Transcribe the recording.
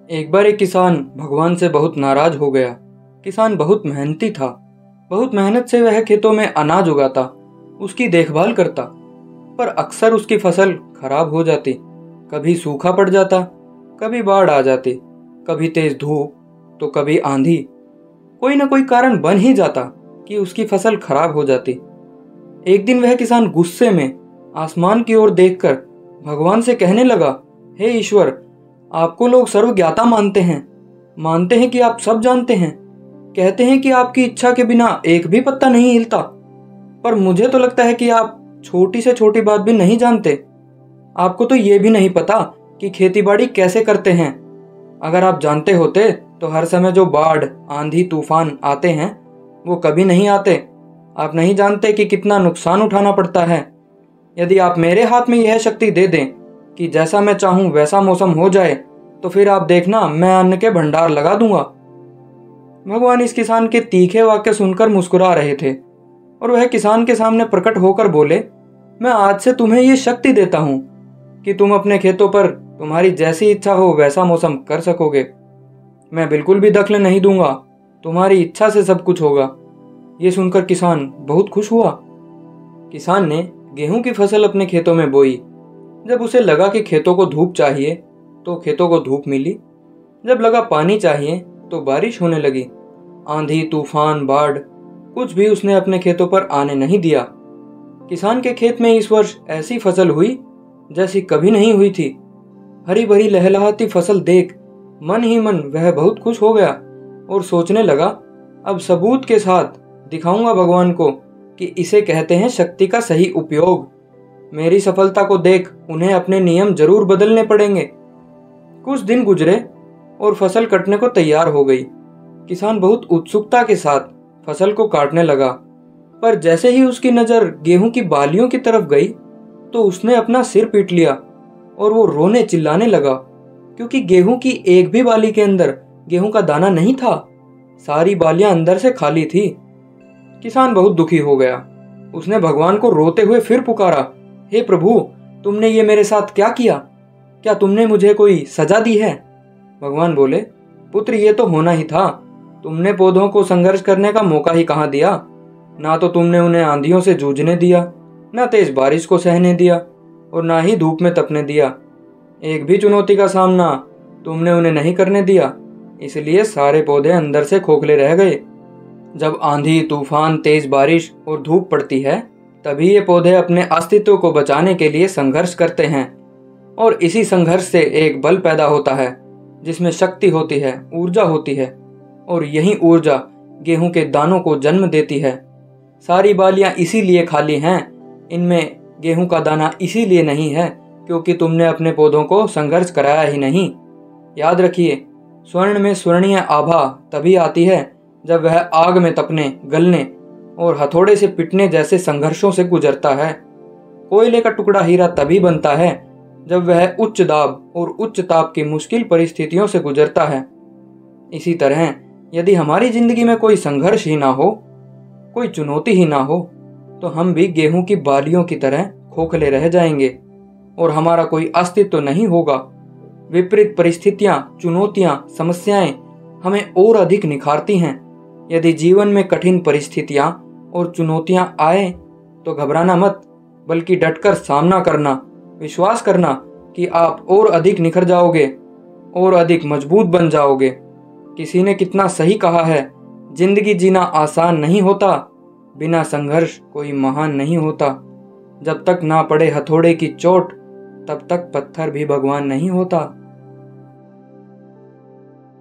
एक बार एक किसान भगवान से बहुत नाराज हो गया। किसान बहुत मेहनती था। बहुत मेहनत से वह खेतों में अनाज उगाता, उसकी देखभाल करता, पर अक्सर उसकी फसल खराब हो जाती। कभी सूखा पड़ जाता, कभी बाढ़ आ जाती, कभी तेज धूप तो कभी आंधी। कोई ना कोई कारण बन ही जाता कि उसकी फसल खराब हो जाती। एक दिन वह किसान गुस्से में आसमान की ओर देखकर भगवान से कहने लगा, हे ईश्वर, आपको लोग सर्वज्ञाता मानते हैं कि आप सब जानते हैं, कहते हैं कि आपकी इच्छा के बिना एक भी पत्ता नहीं हिलता, पर मुझे तो लगता है कि आप छोटी से छोटी बात भी नहीं जानते। आपको तो ये भी नहीं पता कि खेतीबाड़ी कैसे करते हैं। अगर आप जानते होते तो हर समय जो बाढ़, आंधी, तूफान आते हैं वो कभी नहीं आते। आप नहीं जानते कि कितना नुकसान उठाना पड़ता है। यदि आप मेरे हाथ में यह शक्ति दे दें कि जैसा मैं चाहूं वैसा मौसम हो जाए, तो फिर आप देखना, मैं अन्न के भंडार लगा दूंगा। भगवान इस किसान के तीखे वाक्य सुनकर मुस्कुरा रहे थे और वह किसान के सामने प्रकट होकर बोले, मैं आज से तुम्हें ये शक्ति देता हूं कि तुम अपने खेतों पर तुम्हारी जैसी इच्छा हो वैसा मौसम कर सकोगे। मैं बिल्कुल भी दखल नहीं दूंगा, तुम्हारी इच्छा से सब कुछ होगा। ये सुनकर किसान बहुत खुश हुआ। किसान ने गेहूं की फसल अपने खेतों में बोई। जब उसे लगा कि खेतों को धूप चाहिए तो खेतों को धूप मिली। जब लगा पानी चाहिए तो बारिश होने लगी। आंधी, तूफान, बाढ़ कुछ भी उसने अपने खेतों पर आने नहीं दिया। किसान के खेत में इस वर्ष ऐसी फसल हुई जैसी कभी नहीं हुई थी। हरी भरी लहलहाती फसल देख मन ही मन वह बहुत खुश हो गया और सोचने लगा, अब सबूत के साथ दिखाऊंगा भगवान को कि इसे कहते हैं शक्ति का सही उपयोग। मेरी सफलता को देख उन्हें अपने नियम जरूर बदलने पड़ेंगे। कुछ दिन गुजरे और फसल कटने को तैयार हो गई। किसान बहुत उत्सुकता के साथ फसल को काटने लगा, पर जैसे ही उसकी नजर गेहूं की बालियों की तरफ गई तो उसने अपना सिर पीट लिया और वो रोने चिल्लाने लगा, क्योंकि गेहूं की एक भी बाली के अंदर गेहूं का दाना नहीं था। सारी बालियां अंदर से खाली थी। किसान बहुत दुखी हो गया। उसने भगवान को रोते हुए फिर पुकारा, हे प्रभु, तुमने ये मेरे साथ क्या किया? क्या तुमने मुझे कोई सजा दी है? भगवान बोले, पुत्र, ये तो होना ही था। तुमने पौधों को संघर्ष करने का मौका ही कहाँ दिया। ना तो तुमने उन्हें आंधियों से जूझने दिया, ना तेज बारिश को सहने दिया और ना ही धूप में तपने दिया। एक भी चुनौती का सामना तुमने उन्हें नहीं करने दिया, इसलिए सारे पौधे अंदर से खोखले रह गए। जब आंधी, तूफान, तेज बारिश और धूप पड़ती है, तभी ये पौधे अपने अस्तित्व को बचाने के लिए संघर्ष करते हैं और इसी संघर्ष से एक बल पैदा होता है जिसमें शक्ति होती है, ऊर्जा होती है, और यही ऊर्जा गेहूं के दानों को जन्म देती है। सारी बालियां इसीलिए खाली हैं, इनमें गेहूं का दाना इसीलिए नहीं है क्योंकि तुमने अपने पौधों को संघर्ष कराया ही नहीं। याद रखिए, स्वर्ण में स्वर्णीय आभा तभी आती है जब वह आग में तपने, गलने और हथौड़े से पिटने जैसे संघर्षों से गुजरता है। कोयले का टुकड़ा हीरा तभी बनता है जब वह उच्च दाब और उच्च ताप की मुश्किल परिस्थितियों से गुजरता है। इसी तरह यदि हमारी जिंदगी में कोई संघर्ष ही ना हो, कोई चुनौती ही ना हो, तो हम भी गेहूं की बालियों की तरह खोखले रह जाएंगे और हमारा कोई अस्तित्व नहीं होगा। विपरीत परिस्थितियां, चुनौतियां, समस्याएं हमें और अधिक निखारती हैं। यदि जीवन में कठिन परिस्थितियां और चुनौतियां आए तो घबराना मत, बल्कि डटकर सामना करना, विश्वास करना कि आप और अधिक निखर जाओगे और अधिक मजबूत बन जाओगे। किसी ने कितना सही कहा है, जिंदगी जीना आसान नहीं होता, बिना संघर्ष कोई महान नहीं होता। जब तक ना पड़े हथौड़े की चोट, तब तक पत्थर भी भगवान नहीं होता।